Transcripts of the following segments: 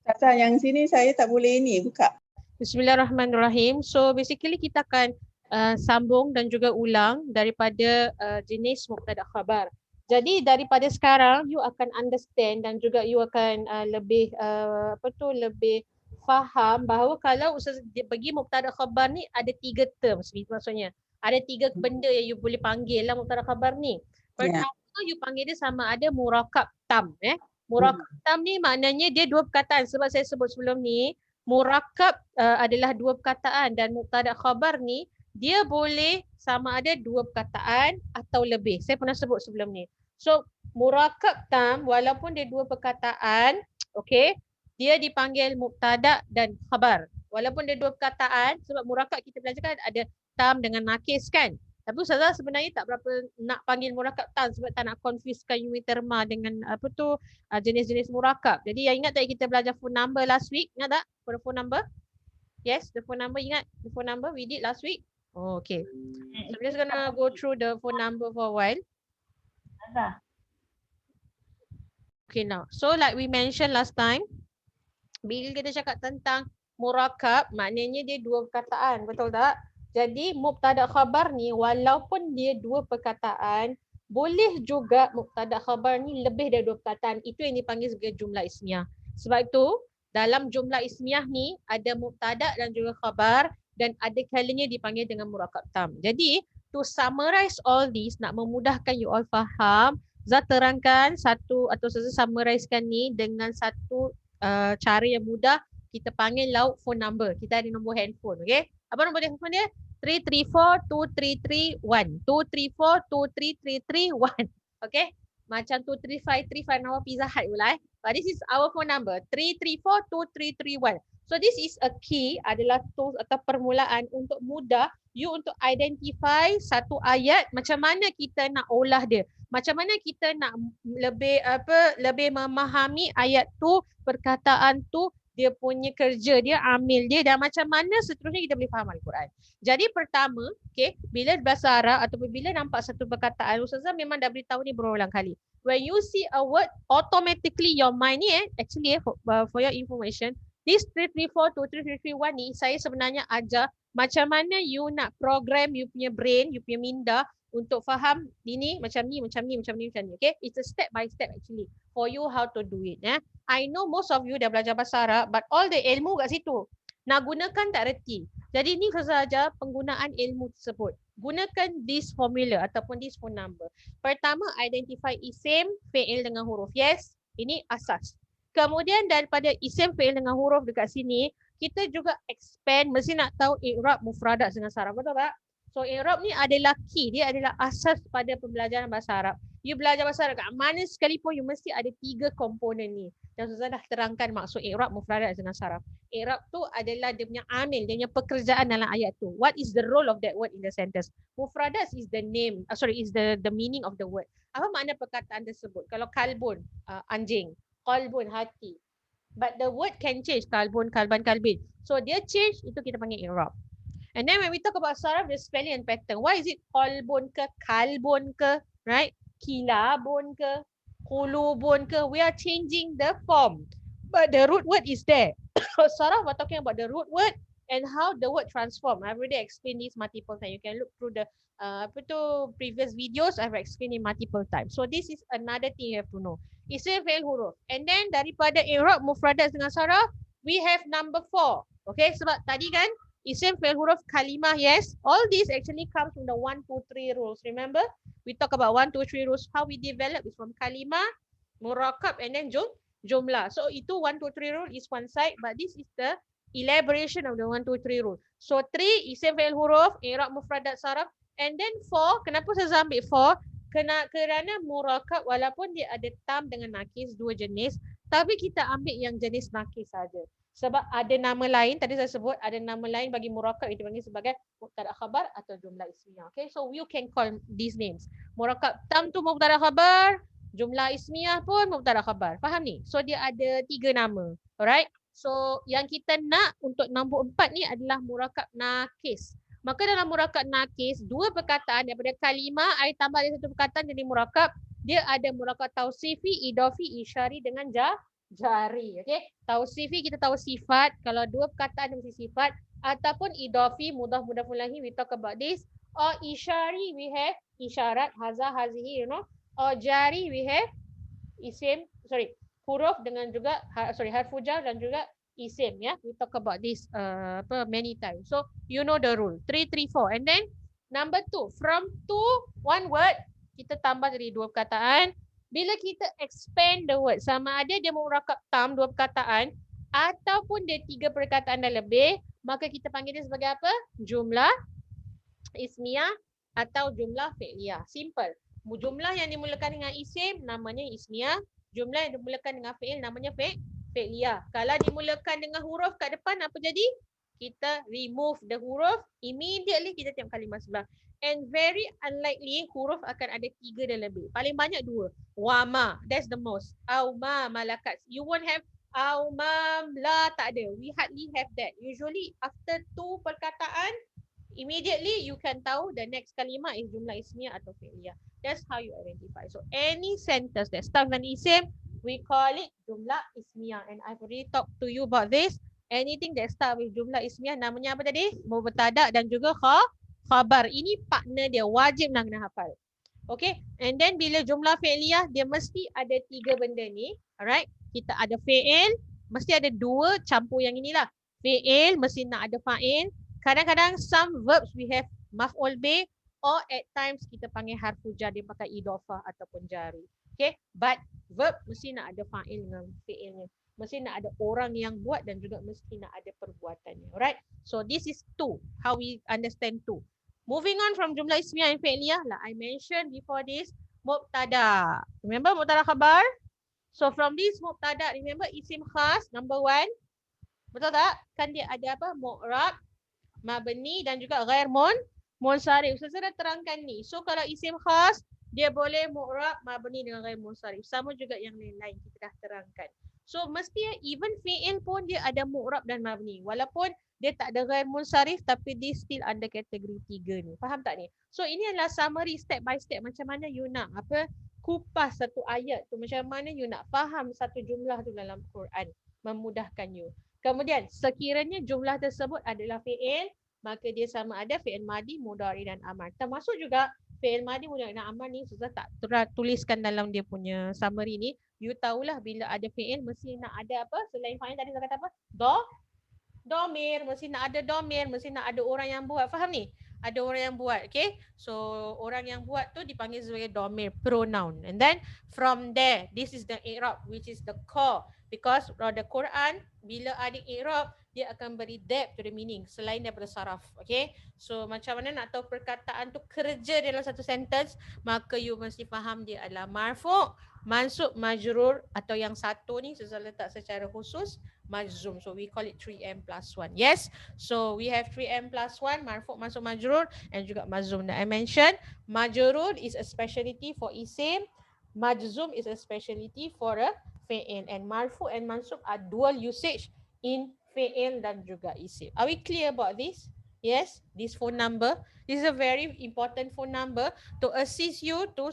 Kata yang sini saya tak boleh ni buka. Bismillahirrahmanirrahim. So basically kita akan sambung dan juga ulang daripada jenis mubtada khabar. Jadi daripada sekarang you akan understand dan juga you akan lebih lebih faham bahawa kalau Ustaz bagi mubtada khabar ni ada 3 terms maksudnya. Ada 3 benda yang you boleh panggil lah mubtada khabar ni. Pertama you panggil dia sama ada murakab tam Murakab tam ni maknanya dia dua perkataan sebab saya sebut sebelum ni murakab adalah dua perkataan dan mubtada khabar ni dia boleh sama ada dua perkataan atau lebih. Saya pernah sebut sebelum ni. So murakab tam walaupun dia dua perkataan, okey, dia dipanggil mubtada dan khabar. Walaupun dia dua perkataan sebab murakab kita belajar kan ada tam dengan nakis kan. Tapi Ustazah sebenarnya tak berapa nak panggil murakab tam sebab tak nak confusekan Uniterma dengan jenis-jenis murakab. Jadi yang ingat tak kita belajar phone number last week? Ingat tak? For the phone number? Yes, the phone number ingat? The phone number we did last week? Oh, okay. So we're just gonna go through the phone number for a while. Okay now. So like we mentioned last time, bila kita cakap tentang murakab, maknanya dia dua perkataan, betul tak? Jadi mubtada khabar ni walaupun dia dua perkataan, boleh juga mubtada khabar ni lebih dari dua perkataan. Itu yang dipanggil sebagai jumlah ismiyah. Sebab itu dalam jumlah ismiyah ni ada mubtada dan juga khabar dan ada kalanya dipanggil dengan murakab tam. Jadi to summarize all this, nak memudahkan you all faham, Zat terangkan satu atau summarizekan ni dengan satu cara yang mudah. Kita panggil lauk phone number. Kita ada nombor handphone, okey? Apa nombor handphone dia? 334-2331. 234-23331. Okay? Macam 23535 nama Pizza Hut pula But this is our phone number. 334-2331. So this is a key, adalah tools atau permulaan untuk mudah you untuk identify satu ayat macam mana kita nak olah dia. Macam mana kita nak lebih memahami ayat tu, perkataan tu, dia punya kerja dia, amil dia dan macam mana seterusnya kita boleh faham Al-Quran. Jadi pertama, okay, bila bahasa Arab ataupun bila nampak satu perkataan, Ustazah memang dah beritahu ni berulang kali. When you see a word, automatically your mind ni actually for your information, this 334-2331 ni saya sebenarnya ajar macam mana you nak program you punya brain, you punya minda untuk faham ini macam ni, macam ni, macam ni, macam ni. Okay, it's a step by step actually for you how to do it. I know most of you dah belajar bahasa Arab, but all the ilmu kat situ. Nak gunakan tak reti. Jadi ni sahaja penggunaan ilmu tersebut. Gunakan this formula ataupun this phone number. Pertama, identify isim, fi'il dengan huruf. Yes, ini asas. Kemudian daripada isim, fi'il dengan huruf dekat sini, kita juga expand, mesti nak tahu i'rab, mufradat dengan saraf. Betul tak? So i'rab ni adalah key, dia adalah asas pada pembelajaran bahasa Arab. You belajar bahasa Arab kat mana sekalipun you mesti ada 3 komponen ni. Dan Ustazah dah terangkan maksud i'rab, mufradat dengan saraf. I'rab tu adalah dia punya amil, dia punya pekerjaan dalam ayat tu. What is the role of that word in the sentence? Mufradat is the name, is the meaning of the word. Apa makna perkataan tersebut? Kalau kalbun, anjing, qalbun, hati. But the word can change, kalbun, kalban, kalbin. So dia change, itu kita panggil i'rab. And then when we talk about saraf, the spelling and pattern. Why is it qalbun ke, kalbun ke, right? Kilabun ke, qulubun ke? We are changing the form. But the root word is there. Saraf, we're talking about the root word and how the word transform. I've already explained this multiple times. You can look through the previous videos. I've explained it multiple times. So this is another thing you have to know. Isim, fi'il, huruf. And then daripada i'rab, mufradat dengan saraf, we have number 4. Okay, sebab tadi kan isim, fi'il, huruf, kalimah, yes. All this actually comes from the 1, 2, 3 rules. Remember? We talk about 1, 2, 3 rules. How we develop is from kalimah, murakab, and then jumlah. So itu 1, 2, 3 rule is one side, but this is the elaboration of the 1, 2, 3 rule. So 3, isim, fi'il, huruf, i'rab, mufradat, saraf. And then 4, kenapa saya ambil 4? Kerana murakab walaupun dia ada tam dengan nakis, dua jenis, tapi kita ambil yang jenis nakis saja. Sebab ada nama lain, tadi saya sebut ada nama lain bagi murakab yang dipanggil sebagai mubtada khabar atau jumlah ismiyah. Okay, so you can call these names. Murakab tam tu mubtada khabar, jumlah ismiyah pun mubtada khabar. Faham ni? So dia ada 3 nama. Alright? So yang kita nak untuk nombor 4 ni adalah murakab nakis. Maka dalam murakab nakis, 2 perkataan daripada kalimah, I tambah ada 1 perkataan jadi murakab. Dia ada murakab tausifi, idafi, isyari dengan jari. Okay. Tausifi kita tahu sifat. Kalau dua perkataan dia mesti sifat. Ataupun idafi, mudah mulahi, we talk about this. Or isyari, we have isyarat, haza, hazihi, you know. Or jari, we have isim, huruf dengan juga, harfu jar dan juga isim, ya. We talk about this many times. So, you know the rule. 3, 3, 4. And then, number 2. From 2, one word, kita tambah jadi dua perkataan. Bila kita expand the word, sama ada dia merakab tam, dua perkataan, ataupun dia 3 perkataan dan lebih, maka kita panggil dia sebagai apa? Jumlah ismiyah atau jumlah fi'liyah. Simple. Jumlah yang dimulakan dengan isim namanya ismiyah. Jumlah yang dimulakan dengan fi'il namanya fi'liyah. Kalau dimulakan dengan huruf kat depan, apa jadi? Kita remove the huruf, immediately kita tengok kalimah sebelah. And very unlikely huruf akan ada 3 dan lebih. Paling banyak 2. Wama, that's the most. Auma malakat. You won't have aumam la, tak ada. We hardly have that. Usually after 2 perkataan, immediately you can tahu the next kalimah is jumlah ismiyah atau fi'liyah. That's how you identify. So any sentence that starts with isim, we call it jumlah ismiyah. And I've already talked to you about this. Anything that start with jumlah ismiyah namanya apa tadi? Mubtada dan juga khabar. Ini partner dia, wajib nak kena hafal. Okay, and then bila jumlah fi'liyah, dia mesti ada 3 benda ni. Alright, kita ada fi'il, mesti ada 2 campur yang inilah. Fi'il mesti nak ada fa'il. Kadang-kadang some verbs we have maf'ul bih, or at times kita panggil harfu jar, dia pakai idofah ataupun jari. Okay, but verb mesti nak ada fa'il dengan fi'ilnya. Mesti nak ada orang yang buat dan juga mesti nak ada perbuatannya. Alright, so this is 2. How we understand 2. Moving on from jumlah ismiyah and fi'liyah, like I mentioned before this, mubtada. Remember mubtada khabar? So from this mubtada, remember isim khas, number 1. Betul tak? Kan dia ada apa? Mu'rab, mabni dan juga ghair munsharif. Saya dah terangkan ni. So kalau isim khas, dia boleh mu'rab, mabni dengan ghair munsharif. Sama juga yang lain-lain kita dah terangkan. So mesti even fi'il pun dia ada mu'rab dan mabni. Walaupun dia tak ada ghair munsharif tapi dia still under kategori 3 ni. Faham tak ni? So ini adalah summary step by step macam mana you nak kupas satu ayat tu, macam mana you nak faham satu jumlah tu dalam Quran, memudahkan you. Kemudian sekiranya jumlah tersebut adalah fi'il, maka dia sama ada fi'il madi, mudhari dan amar. Termasuk juga fi'il madi, mudhari dan amar ni susah tak tuliskan dalam dia punya summary ni. You tahulah bila ada fi'il mesti nak ada apa? Selain fa'il tadi saya kata apa? Domir, mesti nak ada domir, mesti nak ada orang yang buat. Faham ni? Ada orang yang buat, okay? So orang yang buat tu dipanggil sebagai domir, pronoun. And then from there, this is the i'rab, which is the core. Because the Quran, bila ada i'rab, dia akan beri depth to the meaning selain daripada saraf. Okay? So macam mana nak tahu perkataan tu kerja dalam satu sentence, maka you mesti faham dia adalah marfu', mansub, majrur, atau yang satu ni saya letak secara khusus majzum. So we call it 3M plus 1. Yes. So we have 3M plus 1, marfu', mansub, majrur, and juga majzum that I mentioned. Majrur is a specialty for isim. Majzum is a specialty for a fi'il. And marfu' and mansub are dual usage in fi'il dan juga isim. Are we clear about this? Yes, this phone number. This is a very important phone number to assist you to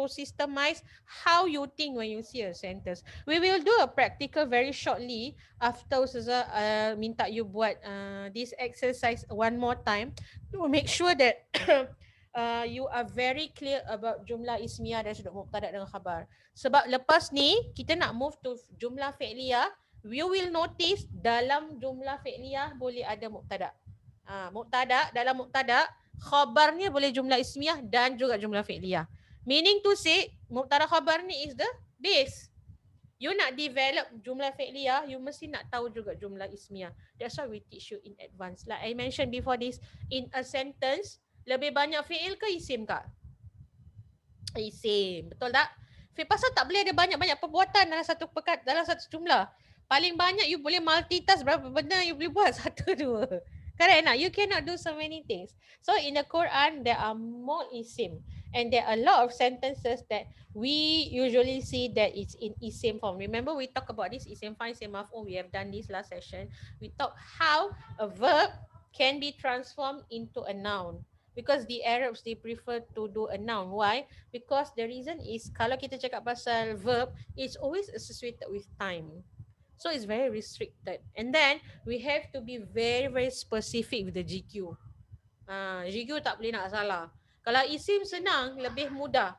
systemize how you think when you see a sentence. We will do a practical very shortly after Ustazah minta you buat this exercise one more time to make sure that you are very clear about jumlah ismiyah dan juga mubtada dengan khabar. Sebab lepas ni kita nak move to jumlah fi'liyah. You will notice dalam jumlah fi'liyah boleh ada mubtada. Dalam mubtada, khabarnya boleh jumlah ismiyah dan juga jumlah fi'liyah. Meaning to say, mubtada khabar ni is the base. You nak develop jumlah fi'liyah, you mesti nak tahu juga jumlah ismiyah. That's why we teach you in advance. Like I mentioned before this, in a sentence, lebih banyak fi'il ke isim kak? Isim, betul tak? Pasal tak boleh ada banyak-banyak perbuatan dalam satu jumlah. Paling banyak you boleh multitask berapa benda you boleh buat, 1, 2. Correct tak? You cannot do so many things. So in the Quran, there are more isim. And there are a lot of sentences that we usually see that it's in isim form. Remember we talk about this isim fa'il, isim maf'ul. We have done this last session. We talk how a verb can be transformed into a noun. Because the Arabs, they prefer to do a noun. Why? Because the reason is kalau kita cakap pasal verb, it's always associated with time. So it's very restricted. And then we have to be very, very specific with the GQ. GQ tak boleh nak salah. Kalau isim senang, lebih mudah.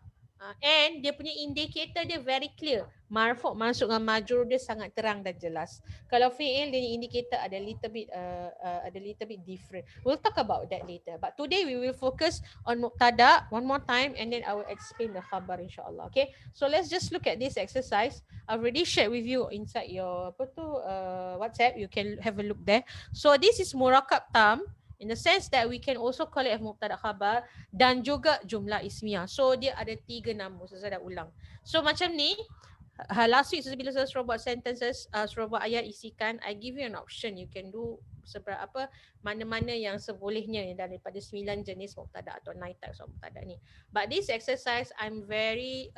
And dia punya indicator dia very clear. Marfu' masuk dengan majrur dia sangat terang dan jelas. Kalau fi'il dia indicator ada little bit different. We'll talk about that later. But today we will focus on mubtada one more time and then I will explain the khabar insyaAllah. Okay. So let's just look at this exercise. I've already shared with you inside your WhatsApp. You can have a look there. So this is murakab tam. In the sense that we can also call it as mubtada khabar dan juga jumlah ismiyah. So dia ada 3 nama. Saya dah ulang. So macam ni, last week bila saya suruh buat sentences, suruh buat ayat isikan, I give you an option. You can do mana-mana yang sebolehnya daripada 9 jenis mubtada atau 9 types of mubtada ni. But this exercise I'm very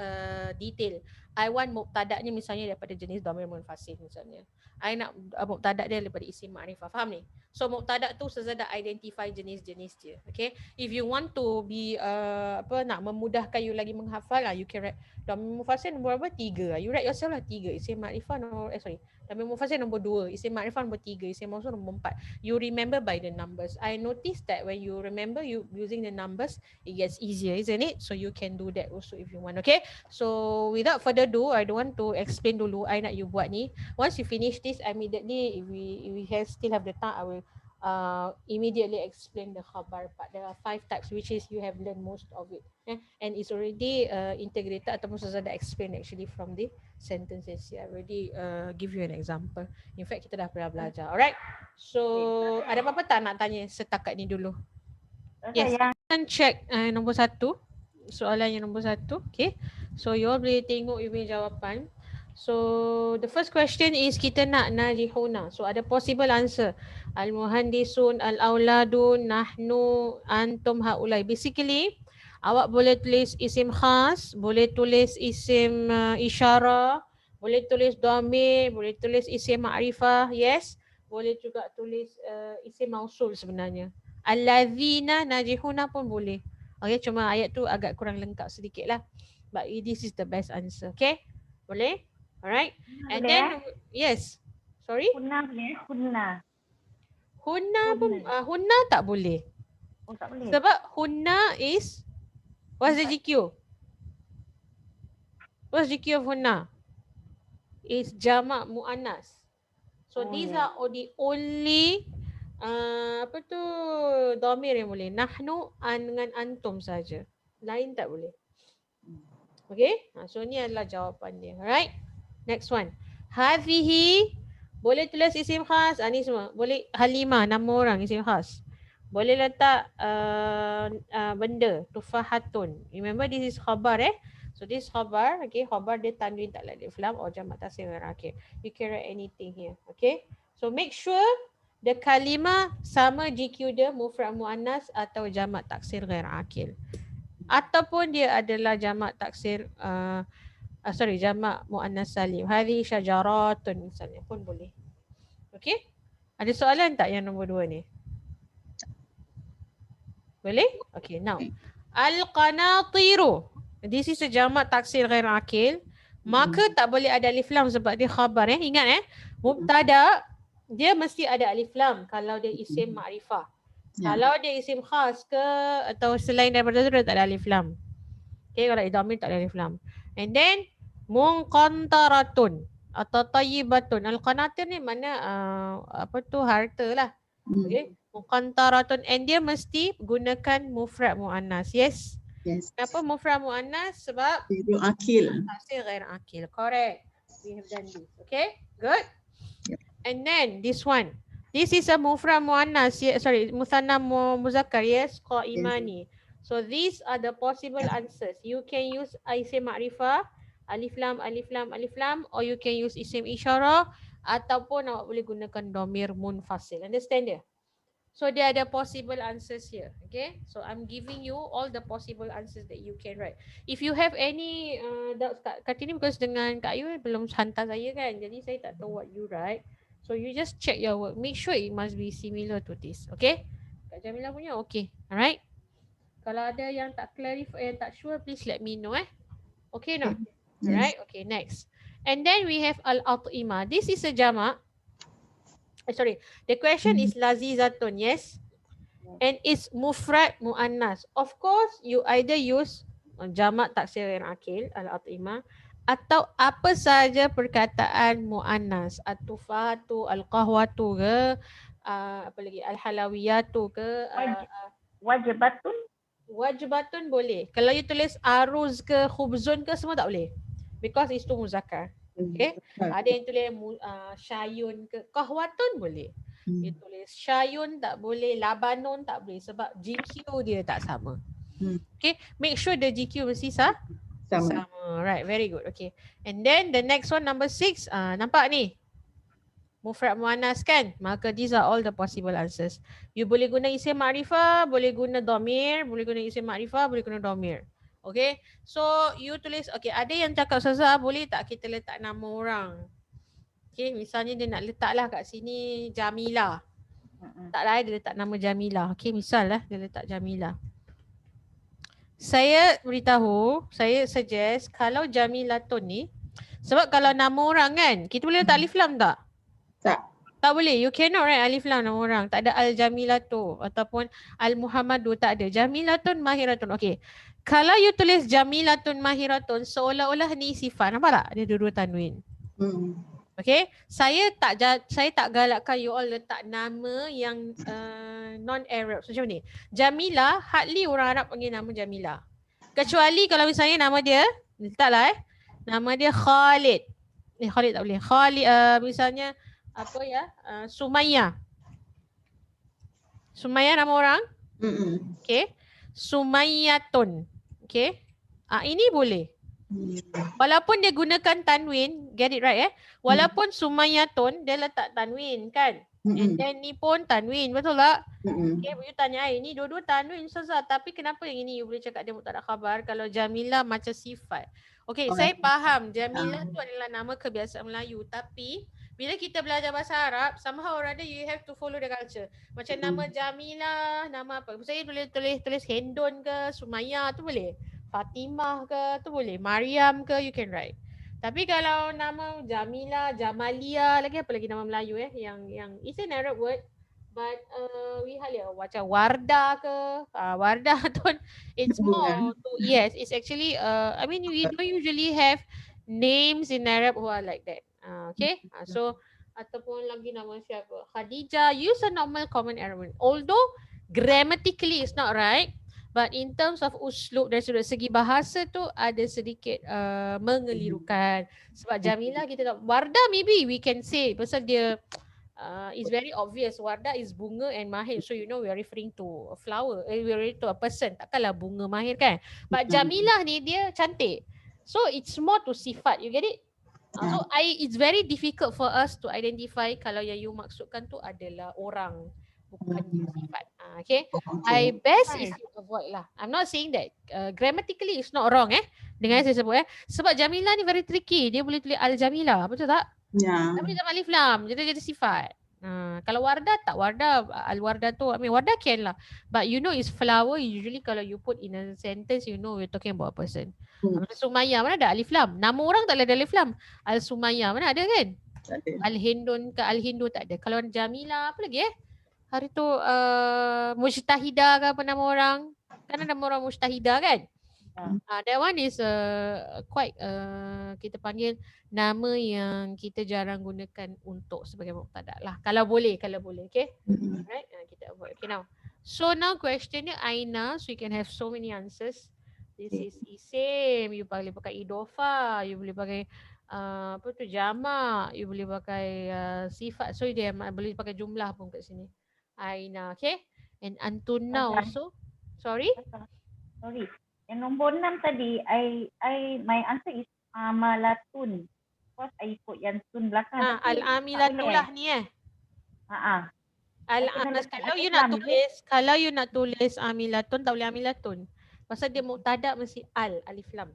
detail. I want mubtada ni misalnya daripada jenis dhamir munfasil misalnya. I nak mubtada dia daripada isim ma'rifah. Faham ni? So mubtada tu Ustazah dah identify jenis-jenis dia. Okay? If you want to be nak memudahkan you lagi menghafal, you can write dhamir munfasil nombor berapa? 3. You write yourself lah 3. Isim ma'rifah nombor dhamir munfasil nombor 2. Isim ma'rifah nombor 3. Isim mausul nombor 4. You remember by the numbers. I noticed that when you remember you using the numbers, it gets easier, isn't it? So you can do that also if you want. Okay? So without further ado, I don't want to explain dulu. I nak you buat ni. Once you finish this, immediately if we still have the time, I will immediately explain the khabar part. There are 5 types which is you have learned most of it. And it's already integrated ataupun Ustazah dah explain actually from the sentences. I already give you an example. In fact, kita dah pernah belajar. Alright? So, ada apa-apa tak nak tanya setakat ni dulu? Yes, kita check nombor 1. Soalan yang nombor 1. Okay. So, you all boleh tengok you punya jawapan. So, the first question is kita nak najihuna. So, ada possible answer. Al-muhandisun, al-auladun, nahnu, antum, haulai. Basically, awak boleh tulis isim khas, boleh tulis isim isyarah, boleh tulis dhamir, boleh tulis isim ma'rifah, yes. Boleh juga tulis isim mausul sebenarnya. Allazina najihuna pun boleh. Okay, cuma ayat tu agak kurang lengkap sedikit lah. But this is the best answer. Okay, boleh? Alright. And then, yes. Sorry? Hunna boleh? Hunna. Hunna pun, hunna tak boleh. Oh, tak boleh. Sebab hunna is, what's the GQ? What's GQ of hunna? Is jamak mu'annas. So these are the only dhamir yang boleh. Nahnu dengan antum saja. Lain tak boleh. Okay? So ni adalah jawapan dia. Alright? Next one. Hadhihi, boleh tulis isim khas. Ni semua. Boleh Halimah, nama orang isim khas. Boleh letak benda. Tufahatun. Remember this is khabar So this khabar. Okay. Khabar dia tanwin tak alif lam or jamak taksir ghair akil. You can write anything here. Okay. So make sure the kalimah sama GQ dia mufrad muannas atau jamak taksir ghair akil. Ataupun dia adalah jamak taksir jamak muannas salim. Hadhi syajaratun misalnya pun boleh. Okey? Ada soalan tak yang nombor 2 ni? Boleh? Okey, now. Al-qanatiru. This is a jamak taksir ghair akil. Maka tak boleh ada alif lam sebab dia khabar Ingat mubtada dia mesti ada alif lam kalau dia isim ma'rifah. Kalau dia isim khas ke atau selain daripada tu dia tak ada alif lam. Okay, kalau idhamir tak ada alif lam. And then munqantaratun atau tayyibatun. Al-qanatir ni mana harta lah. Okay. Munqantaratun and dia mesti gunakan mufrad muannas. Yes. Yes. Kenapa mufrad muannas? Sebab Ghair akil. taksir ghair akil. Correct. We have done this. Okay. Good. Yep. And then this one. This is a mufrad muannas. Muthanna muzakkar. Yes. Qaimani. So these are the possible answers. You can use isim ma'rifah, alif lam, or you can use isim isyarah ataupun awak boleh gunakan dhamir munfasil. Understand dia? So there are the possible answers here. Okay? So I'm giving you all the possible answers that you can write. If you have any doubts kat ini because dengan Kak Ayu belum hantar saya kan. Jadi saya tak tahu what you write. So you just check your work. Make sure it must be similar to this. Okay? Kak Jamilah punya okay. Alright? Kalau ada yang tak clarify, tak sure, please let me know Okay not? Yes. Alright, okay, next. And then we have al-at'imah. This is a jamak. Sorry, the question is lazizatun, yes? And it's mufrad muannas. Of course, you either use jamak taksir yang akil, al-at'imah, atau apa saja perkataan muannas, at-tufatu, al-qahwatu ke, apa lagi, al-halawiyatu ke, Wajibatun. wajibatun boleh. Kalau you tulis aruz ke, khubzun ke, semua tak boleh. Because it's tu muzakkar. Okay. Ada yang tulis syayun ke, kahwatun boleh. You tulis syayun tak boleh, labanun tak boleh sebab GQ dia tak sama. Okay, make sure the GQ mesti sama. Right, very good. Okay. And then the next one, number 6, nampak ni? Mufrad muannas kan? Maka these are all the possible answers. You boleh guna isim ma'rifah, boleh guna dhamir, boleh guna isim ma'rifah, boleh guna dhamir. Okay, so you tulis, okay, ada yang cakap Ustazah, boleh tak kita letak nama orang? Okay, misalnya dia nak letaklah kat sini Jamilah. Taklah dia letak nama Jamilah. Okay, misal lah dia letak Jamilah. Saya beritahu, saya suggest kalau Jamilatun ni, sebab kalau nama orang kan, kita boleh letak alif lam tak? Tak boleh. You cannot write alif lam nama orang. Tak ada Al-Jamilatu ataupun Al-Muhammadu, tak ada. Jamilatun Mahiratun. Okay. Kalau you tulis Jamilatun Mahiratun, seolah-olah ni sifat. Nampak tak? Dia dua-dua tanwin. Okay. Saya tak galakkan you all letak nama yang non-Arab. So, macam ni. Jamilah, hardly orang Arab panggil nama Jamilah. Kecuali kalau misalnya nama dia, letaklah nama dia Khalid. Khalid tak boleh. Khalid, misalnya, apa ya, Sumayyah. Sumayyah nama orang. Okay. Sumayyatun. Okay. Ini boleh. Walaupun dia gunakan tanwin, get it right walaupun Sumayyatun, dia letak tanwin kan. And then ni pun tanwin, betul tak? Okay, you tanya ini dua-dua tanwin Ustazah, tapi kenapa yang ini you boleh cakap dia mubtada khabar kalau Jamilah macam sifat. Okay, saya faham Jamilah tu adalah nama kebiasaan Melayu, tapi bila kita belajar bahasa Arab, somehow or other you have to follow the culture. Macam nama Jamilah, nama apa? Saya boleh tulis Hendon ke, Sumayyah tu boleh. Fatimah ke, tu boleh. Maryam ke, you can write. Tapi kalau nama Jamilah, Jamalia, lagi apa lagi nama Melayu yang it's an Arab word, but we macam Wardah ke, Wardah tu it's more to, yes, it's actually I mean we don't usually have names in Arab who are like that. Okay, so ataupun lagi nama siapa, Khadijah, use a normal common Arab word. Although grammatically it's not right, but in terms of uslub dari segi bahasa tu ada sedikit mengelirukan. Sebab Jamilah kita tak, Wardah maybe we can say pasal dia is very obvious. Wardah is bunga and mahir, so you know we are referring to a flower, we are referring to a person. Takkanlah bunga mahir kan. But Jamilah ni dia cantik, so it's more to sifat, you get it? So it's very difficult for us to identify kalau yang you maksudkan tu adalah orang, bukan sifat. Okay. I best is you avoid lah. I'm not saying that grammatically it's not wrong dengan saya sebut sebab Jamilah ni very tricky. Dia boleh tulis Al-Jamilah, betul tak? Ya. Tapi dia alif lam, jadi sifat. Kalau Wardah tak, Wardah, Al-Wardah tu, I mean Wardah can lah. But you know it's flower, usually kalau you put in a sentence, you know we're talking about a person. Sumayyah, mana ada alif lam? Nama orang tak ada alif lam. Al-Sumayyah, mana ada kan? Al-Hindun ke Al-Hindu tak ada. Kalau Jamilah, apa lagi hari tu Mujtahidah ke apa nama orang? Kan ada nama orang Mujtahidah kan? That one is quite kita panggil nama yang kita jarang gunakan untuk sebagai mubtada lah. Kalau boleh, okay? Right? Kita avoid. Okay, now. So now question dia Aina, so you can have so many answers. This is isim, you boleh pakai idofa, you boleh pakai apa tu jamak, you boleh pakai sifat. So dia boleh pakai jumlah pun kat sini. Aina, okay? And Antuna also. Sorry? Yang nombor 6 tadi, my answer is Amalatun. Because I put yang tun belakang. Al-Amilatun lah ni Kalau you nak tulis Amilatun, tak boleh Amilatun. Pasal dia mubtada mesti alif lam.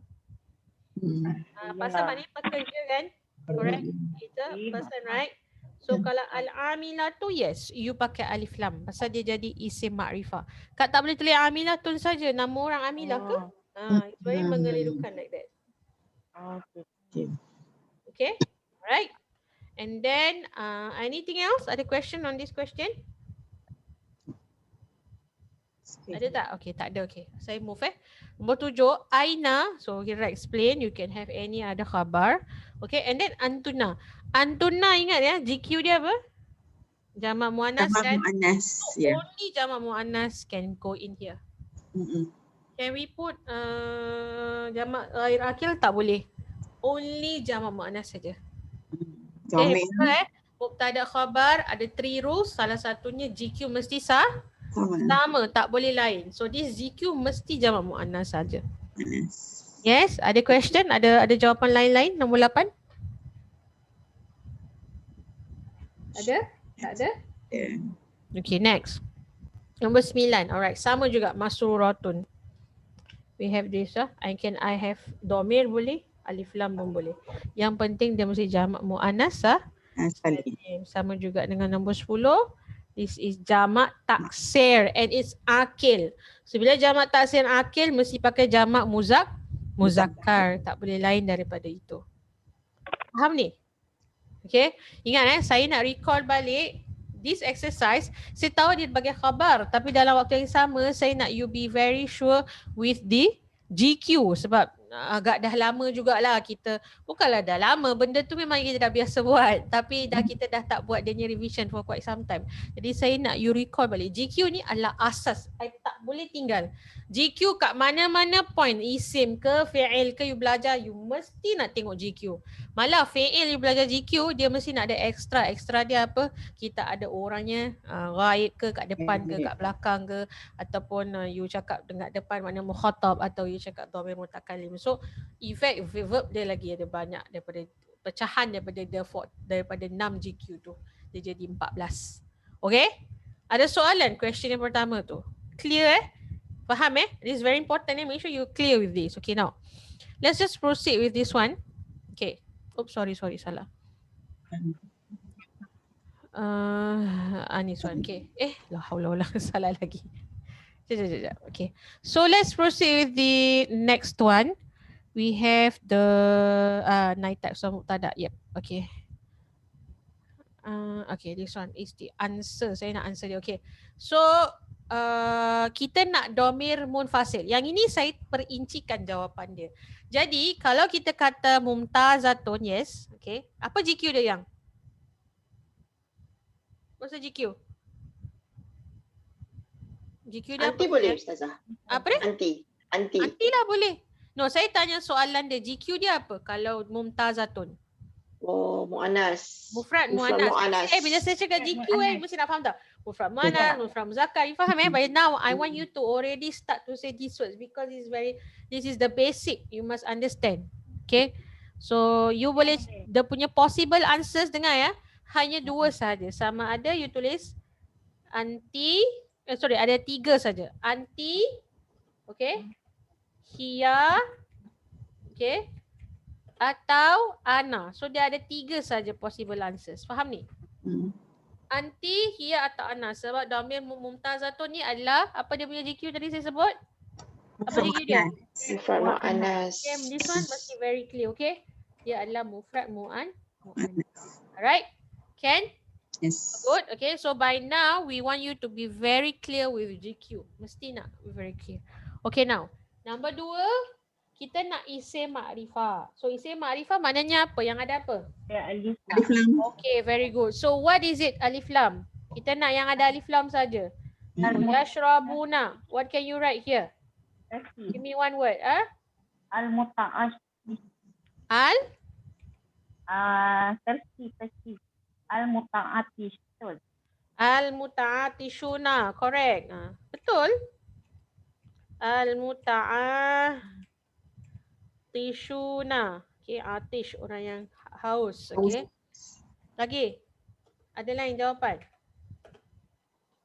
Pasal maknanya pekerja kan? Correct? It's a person, right? So kalau al-amilatu, yes, you pakai alif lam pasal dia jadi isim ma'rifah. Kak tak boleh tulis amilatun saja, nama orang amilah ke? It's very mengelirukan like that. Okay. Okay, alright. And then anything else? Ada question on this question? Ada tak? Okay, tak ada. Okay, saya move Nombor 7, aina. So kita explain, you can have any other khabar. Okay, and then antuna. Antuna ingat ya, GQ dia apa? Jamak muannas Jamak dan muannas. Ya. only jamak muannas can go in here. Can we put jamak ghair akil? Tak boleh. Only jamak muannas saja. Okay, betul mubtada khabar ada 3 rules. Salah satunya GQ mesti sama, tak boleh lain. So this GQ mesti jamak muannas saja. Yes, ada question? Ada jawapan lain-lain? Nombor 8? Ada? Tak ada? Okay, next. Nombor 9. Alright, sama juga masruratun. We have this. I have domir boleh, alif lam pun boleh. Yang penting dia mesti jamak muannas sama juga dengan nombor 10. This is jamak taksir and it's akil. So bila jamak taksir akil mesti pakai jamak muzakkar. Tak boleh lain daripada itu. Faham ni? Okay. Ingat saya nak recall balik this exercise. Saya tahu dia sebagai khabar tapi dalam waktu yang sama saya nak you be very sure with the GQ sebab agak dah lama jugalah kita, bukanlah dah lama, benda tu memang kita dah biasa buat tapi kita dah tak buat dia ni revision for quite some time. Jadi saya nak you recall balik GQ ni adalah asas, I tak boleh tinggal. GQ kat mana-mana point, isim ke fi'il ke you belajar, you mesti nak tengok GQ. Malah fi'il you belajar GQ, dia mesti nak ada extra dia apa, kita ada orangnya ghaib ke kat depan ke kat belakang ke, ataupun you cakap dekat depan makna mukhatab atau you cakap dhamir mutakallim. So effect verb dia lagi ada banyak daripada pecahan daripada default, daripada 6 GQ tu dia jadi 14. Okay, ada soalan question yang pertama tu clear faham this is very important make sure you clear with this. Okay, now let's just proceed with this one. Okay, oops, sorry salah. This one. Okay, la haula wala salah lagi. Okay, so let's proceed with the next one. We have the 9 types of mubtada. Yep. Okay. Okay, this one is the answer. Saya nak answer dia. Okay. So kita nak domir munfasil. Yang ini saya perincikan jawapan dia. Jadi kalau kita kata mumtazatun, yes. Okay. Apa GQ dia yang? What's the GQ? GQ dia anti apa? Boleh Ustazah. Apa dia? Anti. Anti lah boleh. No, saya tanya soalan dia. GQ dia apa kalau mumtazatun? Oh, mu'anas. Mufrad mu'anas. Bila saya cakap GQ mesti nak faham tak? Mufrad mu'anas, mufrad muzakkar. You faham By now I want you to already start to say these words because this is the basic. You must understand. Okay? So you boleh dia punya possible answers dengar hanya 2 saja. Sama ada you tulis anti, ada 3 saja. Anti, okay? Hiya, okay? Atau ana. So dia ada 3 saja possible answers. Faham ni? Anti, hiya atau ana. Sebab dhamir mumtazatun ni adalah apa dia punya GQ tadi saya sebut? Apa GQ dia? Mufrad mu'anas. Okay, this one mesti very clear, okay? Dia adalah mufrad mu'anas. Alright? Can? Yes. Good. Okay, so by now we want you to be very clear with GQ. Mesti nak be very clear. Okay, now. Number 2, kita nak isim ma'rifah. So isim ma'rifah maknanya apa? Yang ada apa? Alif lam. Okay, very good. So what is it alif lam? Kita nak yang ada alif lam saja. Yashrabuna. What can you write here? Give me one word. Al-muta'ash. Tersi. Al-muta'atish. Betul. Al-muta'atishuna. Correct. Betul. Al-muta'atishuna. Okay, atish orang yang haus. Okay. Lagi. Ada lain jawapan?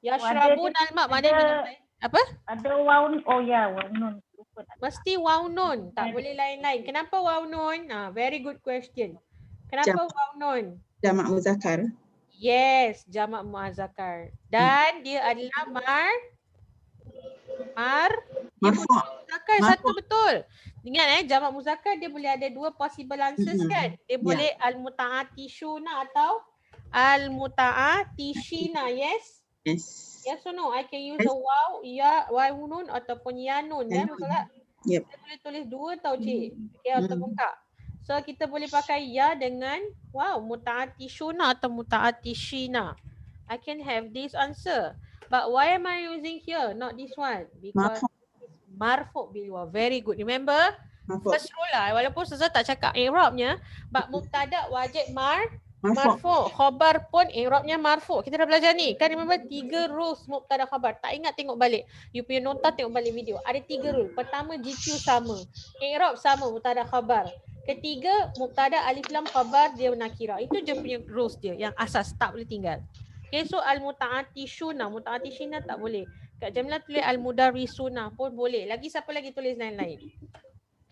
Yashrabun al-ma' mana minum air? Apa? Ada waun. Oh ya, waunun. Mesti waunun. Tak boleh lain-lain. Kenapa waunun? Very good question. Kenapa waunun? Jamak muzakkar. Yes, jamak muazzakar. Dan dia adalah dia Marfu'. muzakkar Marfu'. satu betul. Ingat jamak muzakkar dia boleh ada dua possible answers kan? Dia boleh al-muta'atishuna atau al-muta'atishina, yes? Yes. Yes or no? I can use Yes. a waw, ya, wawunun ataupun yanun. Yanun. Betul tak? Yep. Kita boleh tulis dua tau cik. Okay, ataupun kak. So kita boleh pakai ya dengan muta'atishuna atau muta'atishina. I can have this answer. But why am I using here, not this one? Because marfu' bil waw. Very good. Remember? Marfu'. First rule lah. Walaupun Ustazah tak cakap i'rabnya, but mubtada wajib Marfu'. marfu'. Khabar pun i'rabnya marfu'. Kita dah belajar ni. Kan remember 3 rules mubtada khabar. Tak ingat tengok balik. You punya nota tengok balik video. Ada 3 rule. Pertama GQ sama. I'rab sama mubtada khabar. Ketiga mubtada alif lam khabar dia nakirah. Itu je punya rules dia yang asas, tak boleh tinggal. Okay, so al-muta'atishuna, muta'atishina tak boleh. Kak Jamilah tulis al-mudarrisuna pun boleh. Lagi siapa lagi tulis lain-lain?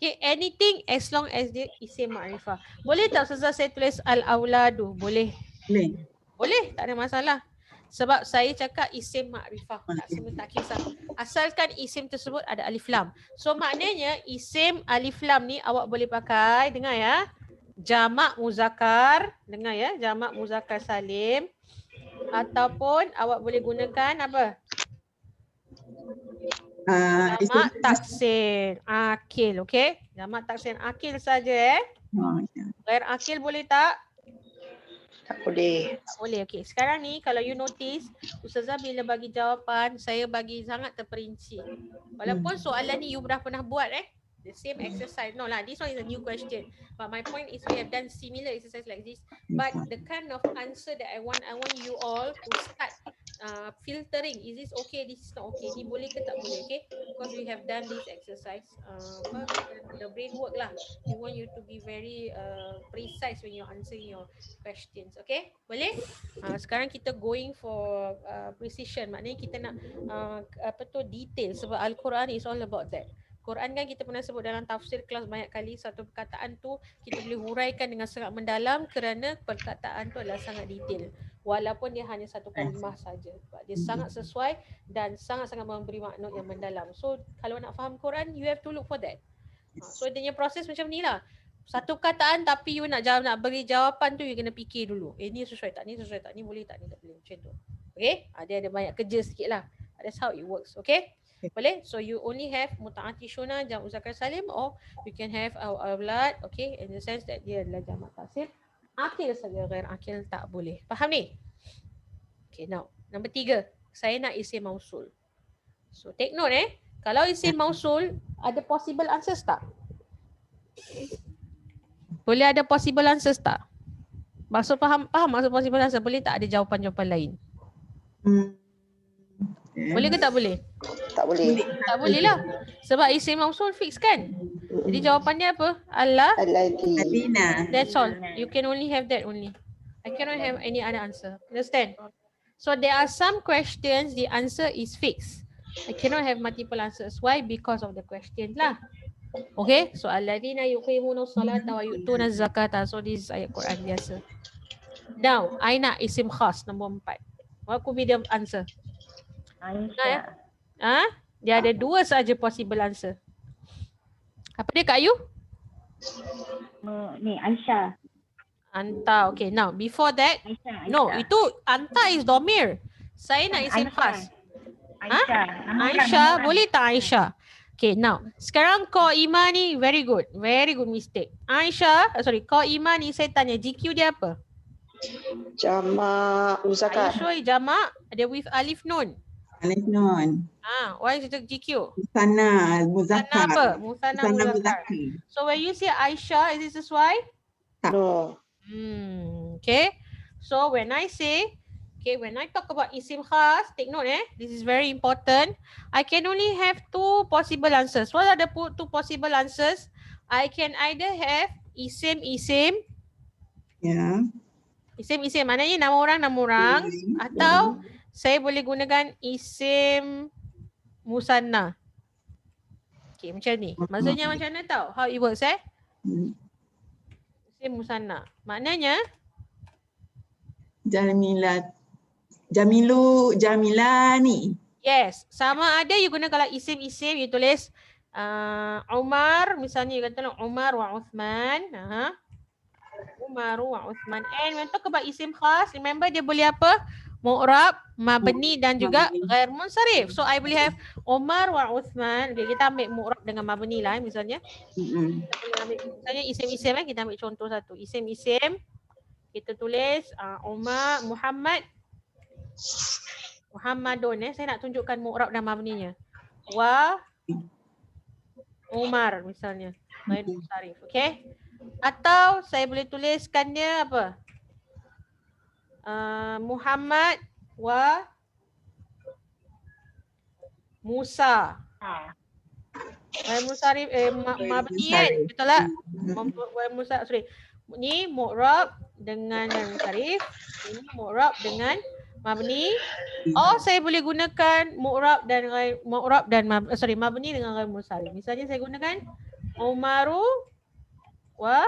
Okay, anything as long as dia isim ma'rifah. Boleh tak Ustazah saya tulis al-auladu? Boleh. Boleh. Boleh, tak ada masalah. Sebab saya cakap isim ma'rifah. Tak semua tak kisah. Asalkan isim tersebut ada alif lam. So maknanya isim alif lam ni awak boleh pakai, dengar ya. Jamak muzakkar, dengar ya, jamak muzakkar salim. Ataupun awak boleh gunakan apa? Jamak taksir akil, okey? Jamak taksir akil saja Ghair akil boleh tak? Tak boleh. Tak boleh. Okey. Sekarang ni kalau you notice, Ustazah bila bagi jawapan, saya bagi sangat terperinci. Walaupun soalan ni you pernah buat the same exercise. No lah, this one is a new question. But my point is we have done similar exercise like this. But the kind of answer that I want you all to start filtering. Is this okay? This is not okay. Ni boleh ke tak boleh? Okay? Because we have done this exercise. The brain work lah. We want you to be very precise when you're answering your questions. Okay? Boleh? Sekarang kita going for precision. Maknanya kita nak detail. Sebab Al-Quran is all about that. Quran kan kita pernah sebut dalam tafsir kelas banyak kali, satu perkataan tu kita boleh huraikan dengan sangat mendalam kerana perkataan tu adalah sangat detail. Walaupun dia hanya satu kalimah saja. Dia sangat sesuai dan sangat-sangat memberi makna yang mendalam. So kalau nak faham Quran, you have to look for that. So dia punya proses macam ni lah. Satu perkataan tapi you nak beri jawapan tu you kena fikir dulu. Ni sesuai tak? Ni sesuai tak? Ni boleh tak? Ni tak boleh. Macam tu. Okay? Dia ada banyak kerja sikit lah. That's how it works. Okay? Boleh? So you only have muta'atishuna jamak muzakkar salim or you can have aulad, okay, in the sense that dia adalah jamak taksir. Akil saja, ghair akil tak boleh. Faham ni? Okay, now number 3. Saya nak isim mausul. So take note kalau isim mausul ada possible answers tak? Boleh ada possible answers tak? Maksud faham maksud possible answer, boleh tak ada jawapan-jawapan lain? Boleh ke tak boleh? Tak boleh. Tak boleh lah. Sebab isim mausul fix kan? Jadi jawapannya apa? Alladhi. That's all. You can only have that only. I cannot have any other answer. Understand? So there are some questions the answer is fixed. I cannot have multiple answers. Why? Because of the questions lah. Okay? So alladhina yuqimuna salata wa yu'tuna zakata. So this is ayat Quran biasa. Now, I nak isim khas nombor 4. What could be the answer? Aisyah. Dia ada 2 saja possible answer. Apa dia Kak Ayu? Ni Aisyah. Anta. Okay, now before that, Aisyah. no, itu anta is domir. Saya nak isim khas. Aisyah. Aisyah, boleh tak Aisyah? Okay, now sekarang Qaimah ni very good mistake. Aisyah, Qaimah ni saya tanya GQ dia apa? Jamak muzakkar. Aisyah jamak dia with alif nun. Alif nun. What is the GQ? Musana muzakkar. Musana apa? Musana muzakkar. So when you say Aisyah, is it sesuai? No. Okay. So when I talk about isim khas, take note this is very important. I can only have 2 possible answers. What are the 2 possible answers? I can either have isim. Ya. Isim maknanya nama orang atau saya boleh gunakan isim musanna. Okay, macam ni. Maksudnya macam mana tahu? How it works Isim musanna. Maknanya Jamilani. Yes, sama ada you guna kalau isim-isim you tulis Umar, misalnya you kata Umar wa Uthman. Umar wa Uthman. And when talk about isim khas, remember dia boleh apa? Mu'rab, mabni dan juga Mabni. ghair munsharif. So I boleh have Umar wa Uthman. Okay, kita ambil mu'rab dengan mabni lah misalnya. Kita boleh ambil misalnya isim-isim kita ambil contoh satu. Isim-isim kita tulis Umar, Muhammadun saya nak tunjukkan mu'rab dan mabninya. Wa Umar misalnya. Ghair munsharif. Okay? Atau saya boleh tuliskannya apa? Muhammad wa Musa. Ghair munsharif mabni kan? Betul tak? Ghair munsharif, sorry. Ni mu'rab dengan ghair munsharif. Ini mu'rab dengan mabni. Saya boleh gunakan mu'rab dan mabni dengan ghair munsharif. Misalnya saya gunakan Umaru wa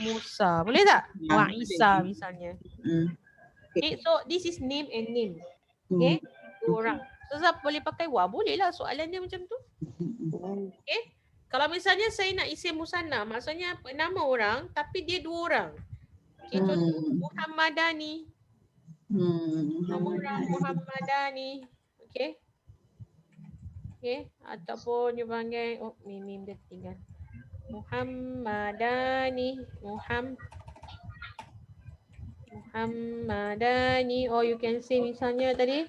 Musa. Boleh tak? Wa Isa misalnya. Okay, so this is name and name. Okay? Dua orang. So Zab boleh pakai wa? Boleh lah, soalan dia macam tu. Okay? Kalau misalnya saya nak isim musanna, maksudnya apa? Nama orang tapi dia dua orang. Okay, contoh Muhammadani. Nama orang Muhammadani. Okay? Okay? Ataupun you panggil, mim dia tinggal. Muhammadani. Muhammadani. Or you can say misalnya tadi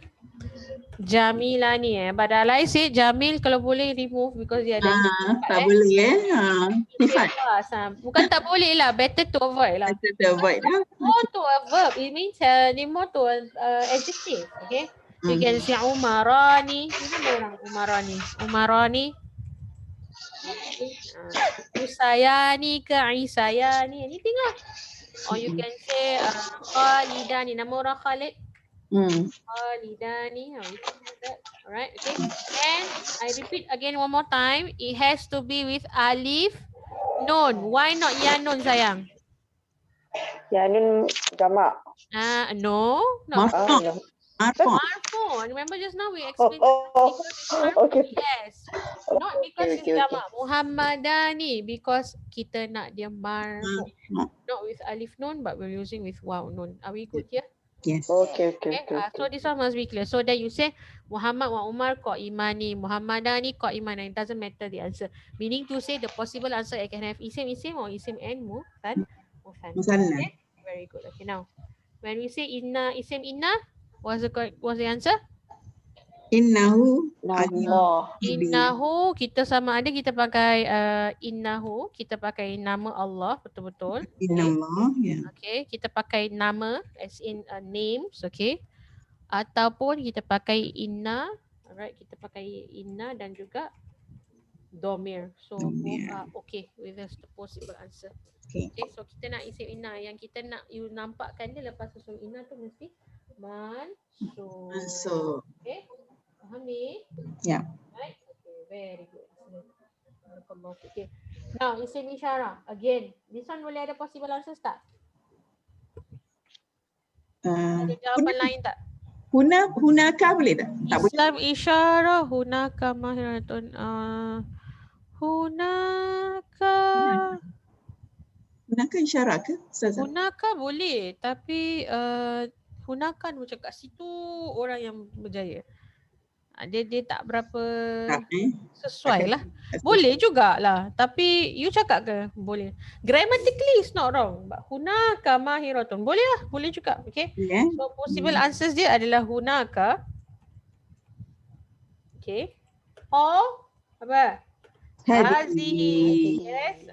Jamilani But I say Jamil kalau boleh remove because dia ada tak boleh sifat. Bukan tak boleh lah, better to avoid lah. Better to avoid lah. More to a verb, it means more to adjective. Okay, you can say Umarani. Ini orang Umarani. Usayani ke Isayani, anything lah. Or you can say Khalidani, nama orang Khalid. Khalidani. Alright, okay. And I repeat again one more time. It has to be with alif nun. Why not ya nun sayang? Ya nun jamak. No. Marfu. Remember just now we explained. Okay. Yes. Not because it's jamak. Muhammadani because kita nak dia marfu. Not with alif nun but we're using with waw nun. Are we good here? Yes. Okay. So this one must be clear. So that you say Muhammad wa Umar qaimani, Muhammadani qaiman. It doesn't matter the answer. Meaning to say the possible answer I can have isim or isim and musanna. Okay? Very good. Okay, now when we say inna, isim inna, what's the answer? Innahu. Innahu, kita sama ada kita pakai innahu, kita pakai nama Allah betul-betul. Innallah, Okay, kita pakai nama as in names, okay. Ataupun kita pakai inna, alright, kita pakai inna dan juga domir. So both are okay with the possible answer. Okay, so kita nak isim inna, yang kita nak you nampakkan dia lepas susun inna tu mesti mansub. Okay. Faham ni? Ya. Right? Okay, very good. Okay. Now, isim isyarah. Again, this one boleh ada possible answers tak? Ada jawapan lain tak? Hunaka boleh tak? Tak boleh. Islam isyarah. Hunaka mahiratun. Hunaka isyarah ke? Ustazah? Hunaka boleh. Tapi hunaka macam kat situ orang yang berjaya. Dia tak berapa sesuai lah. Boleh jugalah. Tapi you cakap ke? Boleh. Grammatically it's not wrong. But hunaka mahiratun. Boleh lah. Boleh juga. Okay. Yeah. So possible answers dia adalah hunaka. Okay. Or apa? Hazihi. Yes.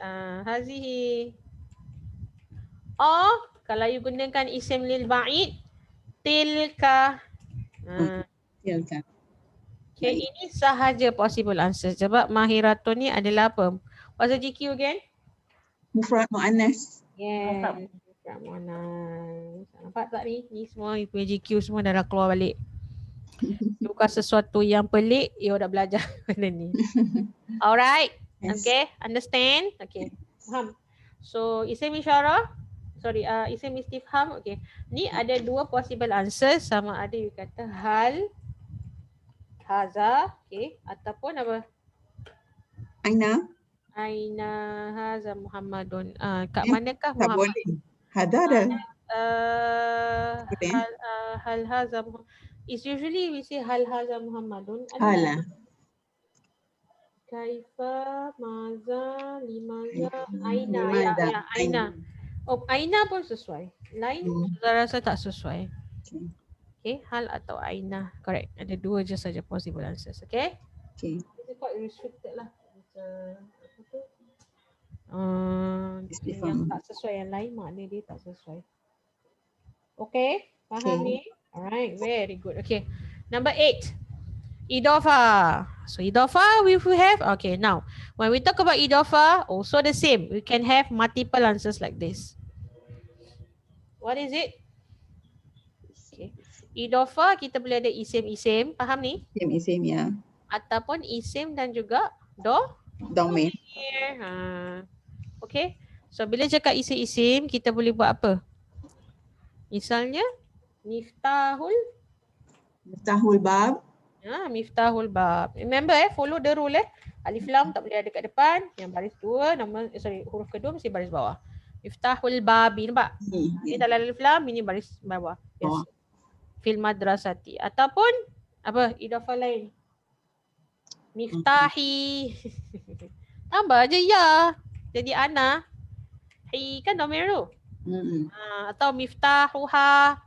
Hazihi. Or kalau you gunakan isim lil ba'id, tilka. Tilka. Okay, ini sahaja possible answer. Sebab mahiratun ni adalah apa? What's the GQ again? Mufrad mu'annas. Yes. Mufrad mu'annas. Nampak tak ni? Ni semua you punya GQ semua dah keluar balik. Bukan sesuatu yang pelik, you dah belajar benda ni. Alright. Yes. Okay, understand? Okay, faham. So, isim isyarah. Sorry, isim istifham. Okay. Ni ada dua possible answers. Sama ada you kata hal, haza, okay. Ataupun apa? Aina. Aina haza Muhammadun. Kat Eh, manakah Tak Muhammad? boleh. Hada ada. Boleh. Hal haza Muhammad. It's usually we say hal haza Muhammadun. Ada Hala. Kaifa, maza, limaza, aina. Limaza, Ya, aina. Oh, aina pun sesuai. Lain saudara rasa tak sesuai. Okay. Okay, hal atau aina. Correct. Ada dua je saja possible answers. Okay. Okay. It's quite restricted lah. Macam apa tu? Istifham. Yang tak sesuai, yang lain makna dia tak sesuai. Okay, faham ni? Alright, very good. Okay, number 8. Idofa. So idofa we have, okay, now when we talk about idofa, also the same. We can have multiple answers like this. What is it? Okay. Idofa kita boleh ada isim-isim, faham ni? Isim ya. Ataupun isim dan juga Domain. Okay. So bila cakap isim-isim, kita boleh buat apa? Misalnya miftahul Bab. miftahul bab. Remember follow the rule Alif lam tak boleh ada kat depan, yang baris 2 huruf kedua mesti baris bawah. Miftahul bab, nampak? Ini dalam alif lam, ini baris bawah. Yes. Fil madrasati. Ataupun apa? Idafah lain. Miftahi. Tambah je ya. Jadi ana. Hi kan domir tu. Atau miftahuha.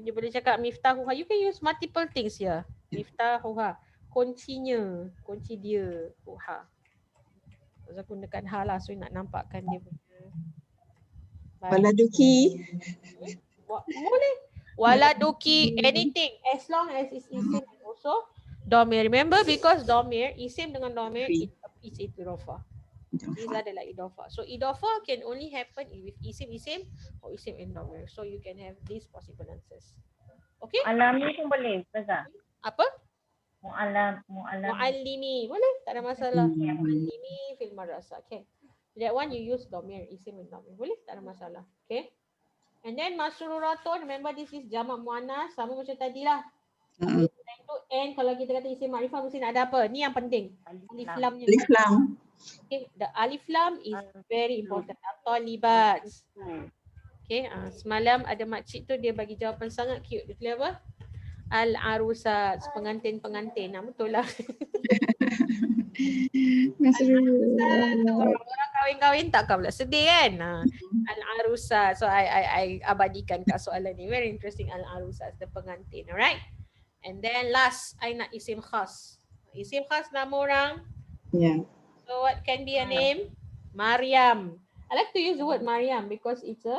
Dia boleh cakap miftahuha. You can use multiple things here. Miftahuha. Kuncinya. Kunci dia. Huha. Saya gunakan ha lah. So nak nampakkan dia punya. Waladuki. Boleh. Waladuki. Anything. As long as it's isim and also domir. Remember because domir, isim dengan domir is idofa. These are like idofa. So idofa can only happen with isim or isim and domir. So you can have these possible answers. Okay? Alami pun boleh, Ustazah. Apa? Mu'allam. Mu'allimi. Boleh, tak ada masalah. Mu'allimi fil madrasah. Okay. That one you use domir, isim and domir. Boleh, tak ada masalah. Okay. And then masruratun, remember this is jamak muannas, sama macam tadi lah. Itu and kalau kita kata isim makrifah mesti nak ada apa? Ni yang penting. Alif lamnya. Alif lam. Okay, the alif lam is very important. At-talibat. Okay, semalam ada makcik tu dia bagi jawapan sangat cute. Dia tulis apa? Al-arusat, pengantin-pengantin. Betul lah. Orang kahwin-kahwin tak kau pula sedih kan? Al-arusat. So I abadikan kat soalan ni. Very interesting. Al-arusat, the pengantin. Alright? And then last, I nak isim khas. Isim khas nama orang. Yeah. So what can be a name? Maryam. I like to use the word Maryam because it's a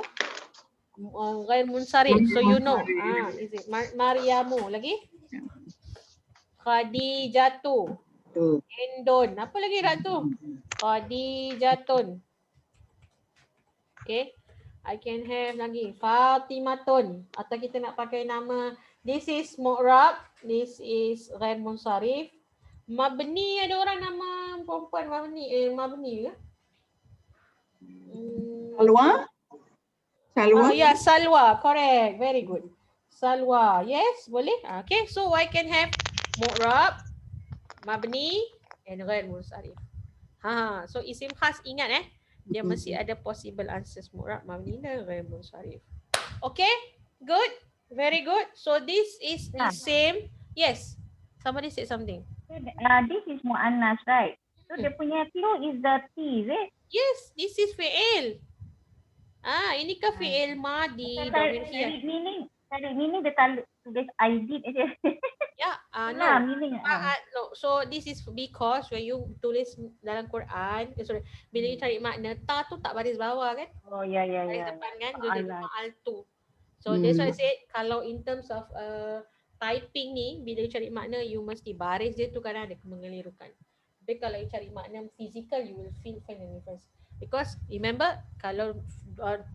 ghair munsarif. So you know. Is it Maryamu lagi? Khadijatu. Endon. Apa lagi Ratu? Khadijatun. Okay. I can have lagi Fatimatun. Atau kita nak pakai nama. This is mu'rab. This is ghair munsarif. Mabni, ada orang nama perempuan Mabni ke? Salwa? Salwa? Yeah, Salwa. Correct. Very good. Salwa. Yes, boleh. Okay, so I can have mu'rab, mabni and ghair munsarif. So isim khas ingat dia mesti ada possible answers mu'rab, mabni dan ghair munsarif. Okay, good. Very good. So this is the same. Yes. Somebody said something. This is mu'annas, right? So dia punya clue is the T, is it? Yes, this is fi'il. Ini ke fi'il madi, domir hiya. Meaning dia tulis I did aja. Yeah, no. Meaning. No. So this is because when you tulis dalam Quran, bila you cari makna, ta tu tak baris bawah kan? Oh ya. Baris depan kan, jadi ma'al tu. So that's why I said kalau in terms of typing ni, bila you cari makna, you mesti baris dia tu kadang ada mengelirukan. Tapi kalau you cari makna physical, you will find the difference. Because remember, kalau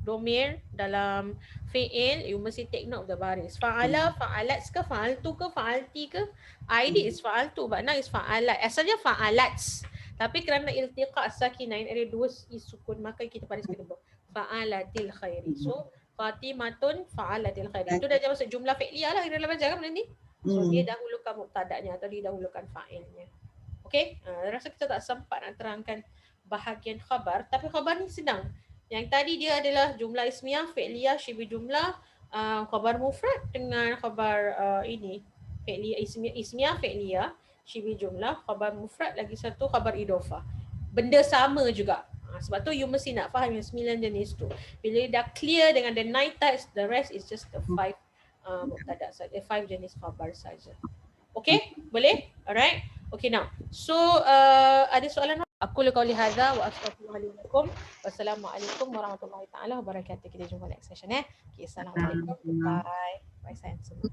domir dalam fi'il, you mesti take note of the baris. Fa'ala, fa'alats ke, fa'altu ke, fa'alti ke. ID is fa'altu, but now is fa'alat. Asalnya fa'alats. Tapi kerana iltiqa' sakinain, ada dua sukun, maka kita baris kedua. fa'alatil khairi. So Fatimatun fa'alatil khairi. Itu dah masuk jumlah fi'liyah lah dalam belajar kan benda ni. So dia dahulukan mubtada'nya atau didahulukan fa'ilnya. Okey? Rasa kita tak sempat nak terangkan bahagian khabar, tapi khabar ni senang. Yang tadi dia adalah jumlah ismiyah, fi'liyah, syibih jumlah, khabar mufrad dengan khabar ini fi'liyah, ismiyah, fi'liyah, syibih jumlah, khabar mufrad, lagi satu khabar idhofah. Benda sama juga. Sebab tu you mesti nak faham yang 9 jenis tu. Bila dah clear dengan the 9 types, the rest is just the 5 mubtada saja, 5 jenis khabar saja. Okay? Boleh? Alright? Okay now. So ada soalan? Aku qauli hadza wa astaghfirullahaladzim. Wassalamualaikum warahmatullahi taala wabarakatuh. Kita jumpa next session Okay, assalamualaikum. Bye. Bye sayang semua.